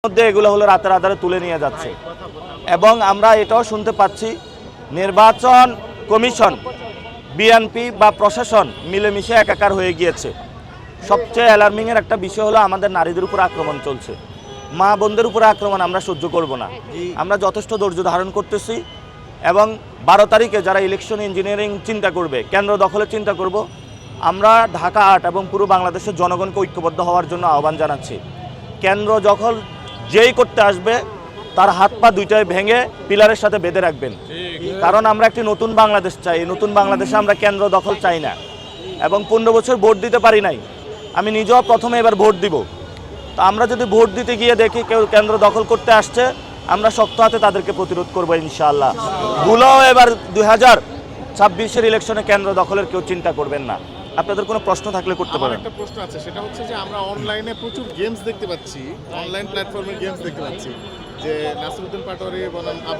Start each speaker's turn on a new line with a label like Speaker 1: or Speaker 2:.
Speaker 1: মধ্যে এগুলো হলো রাতের আধারে তুলে নিয়ে যাচ্ছে এবং আমরা এটাও শুনতে পাচ্ছি নির্বাচন কমিশন বিএনপি বা প্রশাসন মিলেমিশে একাকার হয়ে গিয়েছে। সবচেয়ে অ্যালার্মিংয়ের একটা বিষয় হলো আমাদের নারীদের উপর আক্রমণ চলছে, মা বোনদের উপরে আক্রমণ আমরা সহ্য করব না। আমরা যথেষ্ট ধৈর্য ধারণ করতেছি এবং 12 তারিখে যারা ইলেকশন ইঞ্জিনিয়ারিং চিন্তা করবে, কেন্দ্র দখলের চিন্তা করব, আমরা ঢাকা 8 এবং পুরো বাংলাদেশের জনগণকে ঐক্যবদ্ধ হওয়ার জন্য আহ্বান জানাচ্ছি। কেন্দ্র দখল যেই করতে আসবে তার হাত পা দুইটাই ভেঙে পিলারের সাথে বেঁধে রাখবেন, কারণ আমরা একটি নতুন বাংলাদেশ চাই। নতুন বাংলাদেশে আমরা কেন্দ্র দখল চাই না এবং 15 বছর ভোট দিতে পারি নাই, আমি নিজেও প্রথমে এবার ভোট দিব। তো আমরা যদি ভোট দিতে গিয়ে দেখি কেউ কেন্দ্র দখল করতে আসছে, আমরা শক্ত হাতে তাদেরকে প্রতিরোধ করবো ইনশাআল্লাহ। ভুলেও এবার 2026-এর ইলেকশনে কেন্দ্র দখলের কেউ চিন্তা করবেন না। আপনাদের কোনো প্রশ্ন থাকলে করতে পারেন।
Speaker 2: একটা প্রশ্ন আছে, সেটা হচ্ছে যে আমরা অনলাইনে প্রচুর গেমস দেখতে পাচ্ছি, অনলাইন প্ল্যাটফর্মে গেমস দেখতে পাচ্ছি যে নাসিরউদ্দিন পাটোয়ারি বনাম